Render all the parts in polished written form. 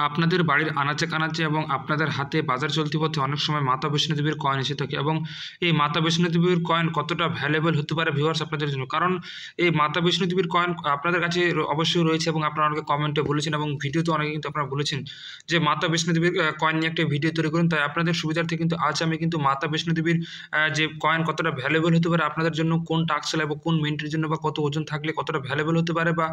আপনাদের বাড়ির আনাচে কানাচে এবং আপনাদের হাতে বাজার চলতি পথে অনেক সময় মাতা বৈষ্ণো দেবীর কয়েন এসে থাকে এবং এই মাতা বৈষ্ণো দেবীর কয়েন কতটা ভ্যালুয়েবল হতে পারে ভিউয়ার্স আপনাদের জন্য, কারণ এই মাতা বৈষ্ণো দেবীর কয়েন আপনাদের কাছে অবশ্যই রয়েছে এবং আপনারা অনেকে কমেন্টে বলেছেন এবং ভিডিওতে অনেকে কিন্তু আপনারা বলেছেন যে মাতা বৈষ্ণো দেবীর কয়েন নিয়ে একটা ভিডিও তৈরি করুন। তাই আপনাদের সুবিধার্থে কিন্তু আজ আমি কিন্তু মাতা বৈষ্ণো দেবীর যে কয়েন কতটা ভ্যালুয়েবল হতে পারে আপনাদের জন্য, কোন টাক্স লাগবে, কোন মিনিটের জন্য বা কত ওজন থাকলে কতটা ভ্যালুয়েবল হতে পারে, বা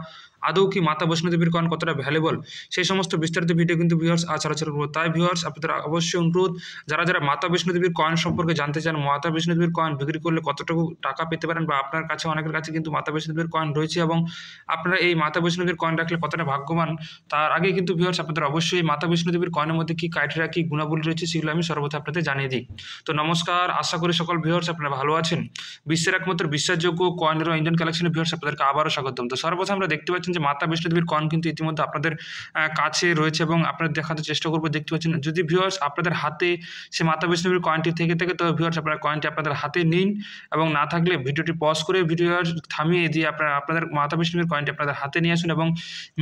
আদৌ কি মাতা বৈষ্ণো দেবীর কয়েন কতটা ভ্যালুয়েবল, সেই সমস্ত বিস্তারিত ভিডিও কিন্তু ভিউয়ার্স আজ আলোচনা করবো। তাই ভিউয়ার্স আপনাদের অবশ্যই অনুরোধ, যারা যারা মাতা বৈষ্ণো দেবীর কয়েন সম্পর্কে জানতে চান, মাতা বৈষ্ণো দেবীর কয়েন বিক্রি করলে কতটুকু টাকা পেতে পারেন, বা আপনার কাছে অনেকের কাছে কিন্তু মাতা বৈষ্ণো দেবীর কয়েন রয়েছে এবং আপনারা এই মাতা বৈষ্ণো দেবীর কয়েন রাখলে কতটা ভাগ্যবান, তার আগে কিন্তু ভিউয়ার্স আপনাদের অবশ্যই মাতা বৈষ্ণো দেবীর কয়েনের মধ্যে কি ক্রাইটেরিয়া, কি গুণাবলী রয়েছে সেগুলো আমি সর্বদা আপনাদের জানিয়ে দিই। তো নমস্কার, আশা করি সকল ভিউয়ার্স আপনারা ভালো আছেন। বিশ্বের একমাত্র বিশ্বাসযোগ্য কয়েনের ইন্ডিয়ান কালেকশনের ভিউয়ার্স আপনাদেরকে আবারও স্বাগতম। তো সর্বপ্রথম আমরা দেখতে পাচ্ছেন যে মাতা বৈষ্ণো দেবীর কয়েন কিন্তু ইতিমধ্যে আপনাদের কাছে রয়েছে এবং আপনারা দেখাতে চেষ্টা করবো। দেখতে পাচ্ছেন, যদি ভিউয়ার্স আপনাদের হাতে সে মাতা বৈষ্ণো দেবীর কয়েনটি থেকে থাকে তবে ভিউয়ার্স আপনারা কয়েনটি আপনাদের হাতে নিন এবং না থাকলে ভিডিওটি পজ করে ভিডিও থামিয়ে দিয়ে আপনাদের মাতা বৈষ্ণো দেবীর কয়েনটি আপনাদের হাতে নিয়ে আসুন এবং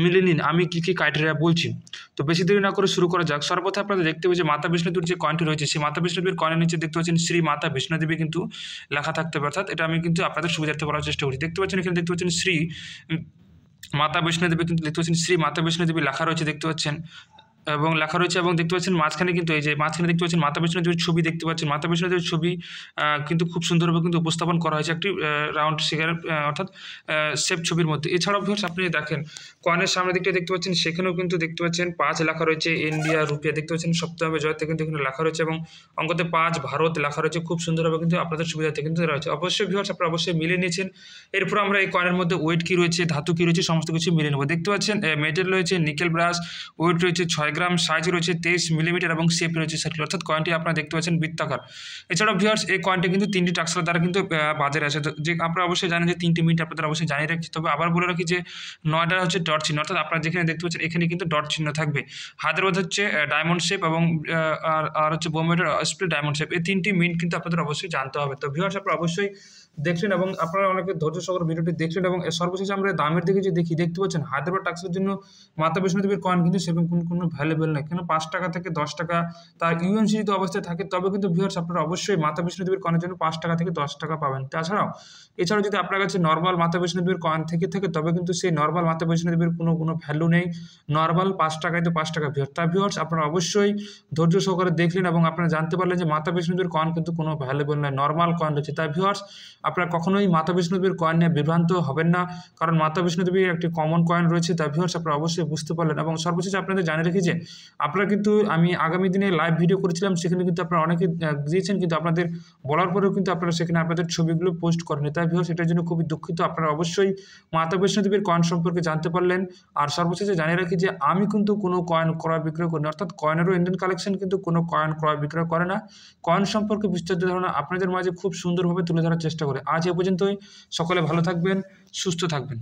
মিলিয়ে নিন আমি কী কী ক্রাইটেরিয়া বলছি। তো বেশি দেরি না করে শুরু করা যাক। সর্বপ্রথম আপনারা দেখতে পাচ্ছেন যে মাতা বৈষ্ণো দেবীর যে কয়েনটি রয়েছে সেই মাতা বৈষ্ণো দেবীর কয়েনের নিচে দেখতে পাচ্ছেন শ্রী মাতা বৈষ্ণো দেবী কিন্তু লেখা থাকতে হবে, অর্থাৎ এটা আমি কিন্তু আপনাদের সুবিধার্থে বলার চেষ্টা করি। দেখতে পাচ্ছেন এখানে দেখতে পাচ্ছেন শ্রী মাতা বৈষ্ণো দেবী কিন্তু দেখতে পাচ্ছেন শ্রী মাতা বৈষ্ণো দেবী লেখা রয়েছে দেখতে পাচ্ছেন এবং লেখা রয়েছে এবং দেখতে পাচ্ছেন মাঝখানে কিন্তু এই যে মাঝখানে দেখতে পাচ্ছেন মাতা বৈষ্ণো দেবীর ছবি দেখতে পাচ্ছেন। মাতা বৈষ্ণো দেবীর ছবি কিন্তু খুব সুন্দরভাবে কিন্তু উপস্থাপন করা হয়েছে একটি রাউন্ড ফিগার অর্থাৎ শেপ ছবির মধ্যে। এছাড়াও ভিউয়ার্স আপনি দেখেন কয়েনের সামনের দিকটা দেখতে পাচ্ছেন, সেখানেও কিন্তু দেখতে পাচ্ছেন 5 লেখা রয়েছে, ইন্ডিয়া রুপিয়া দেখতে পাচ্ছেন সপ্তাহে জয়তে কিন্তু এখানে লেখা রয়েছে এবং অঙ্কতে 5 ভারত লেখা রয়েছে, খুব সুন্দরভাবে কিন্তু আপনাদের সুবিধাতে কিন্তু রয়েছে। অবশ্যই ভিউয়ার্স আপনারা অবশ্যই মিলিয়ে নিয়েছেন। এরপর আমরা এই কয়েনের মধ্যে ওয়েট কী রয়েছে, ধাতু কী রয়েছে, সমস্ত কিছু মিলিয়ে নেব। দেখতে পাচ্ছেন মেটেল রয়েছে নিকেল ব্রাশ, ওয়েট রয়েছে 6 গ্রাম, সাইজ রয়েছে 23 মিলিমিটার এবং শেপ রয়েছে সার্কেল, অর্থাৎ কয়েনটি আপনারা দেখতে পাচ্ছেন বৃত্তাকার। এছাড়াও ভিউয়ার্স এই কয়েনটি কিন্তু 3টি টাক্সের দ্বারা কিন্তু বাজারে আসে, যে আপনারা অবশ্যই জানেন যে 3টি মিনিট আপনাদের অবশ্যই জানিয়ে রাখছি। তবে আবার বলে রাখি যে 9টা হচ্ছে ডট চিহ্ন, অর্থাৎ আপনারা যেখানে দেখতে পাচ্ছেন এখানে কিন্তু ডট চিহ্ন থাকবে। হাতের মধ্যে হচ্ছে ডায়মন্ড শেপ এবং আর হচ্ছে বোম্বেটার স্প্লিট ডায়মন্ড শেপ, এই 3টি মিনিট কিন্তু আপনাদের অবশ্যই জানতে হবে। তো ভিউয়ার্স আপনারা অবশ্যই দেখলেন এবং আপনারা অনেকে ধৈর্য সহকারে ভিডিওটি দেখলেন এবং সর্বশেষে আমরা দামের দিকে যে দেখতে পাচ্ছেন হায়দ্রাবাদ টাক্সের জন্য মাতা বৈষ্ণো দেবীর কয়েন কিন্তু সেরকম কোনো ভ্যালুয়েবল নেই, কেন 5 টাকা থেকে 10 টাকা তার ইউএনসি যদি অবস্থায় থাকে তবে কিন্তু ভিউয়ার্স আপনারা অবশ্যই মাতা বৈষ্ণো দেবীর কয়েনের জন্য 5 টাকা থেকে 10 টাকা পাবেন। এছাড়াও যদি আপনার কাছে নর্মাল মাতা বৈষ্ণো দেবীর কয়েন থেকে থাকে তবে কিন্তু সেই নর্মাল মাতা বৈষ্ণো দেবীর কোনো ভ্যালু নেই, নর্মাল 5 টাকায় তো 5 টাকা ভিউয়ার্স। তাই ভিউয়ার্স আপনারা অবশ্যই ধৈর্য সহকারে দেখলেন এবং আপনারা জানতে পারলেন যে মাতা বৈষ্ণো দেবীর কয়েন কিন্তু কোনো ভ্যালুয়েবল নয়, নর্মাল কয়েন রয়েছে। তাই ভিউয়ার্স আপনারা কখনোই মাতা বৈষ্ণো দেবীর কয়েন নিয়ে বিভ্রান্ত হবেন না, কারণ মাতা বৈষ্ণো দেবীর একটি কমন কয়েন রয়েছে। তাই ভিউয়ার্স আপনারা অবশ্যই বুঝতে পারলেন এবং সর্বশেষে আপনাদের জানিয়ে রেখে যে আপনারা কিন্তু আমি আগামী দিনে লাইভ ভিডিও করেছিলাম, সেখানে কিন্তু আপনারা অনেকে দিয়েছেন কিন্তু আপনাদের বলার পরেও কিন্তু আপনারা সেখানে আপনাদের ছবিগুলো পোস্ট করেনি। তাই ভিউয়ার্স এটার জন্য খুবই দুঃখিত। আপনারা অবশ্যই মাতা বৈষ্ণো দেবীর কয়েন সম্পর্কে জানতে পারলেন। আর সর্বশেষে জানিয়ে রাখি যে আমি কিন্তু কোনো কয়েন ক্রয় বিক্রয় করি না, অর্থাৎ কয়েনেরও ইন্ডিয়ান কালেকশন কিন্তু কোনো কয়েন ক্রয় বিক্রয় করে না। কয়েন সম্পর্কে বিস্তারিত ধারণা আপনাদের মাঝে খুব সুন্দরভাবে তুলে ধরার চেষ্টা করে। আজ এ পর্যন্তই, সকলে ভালো থাকবেন, সুস্থ থাকবেন।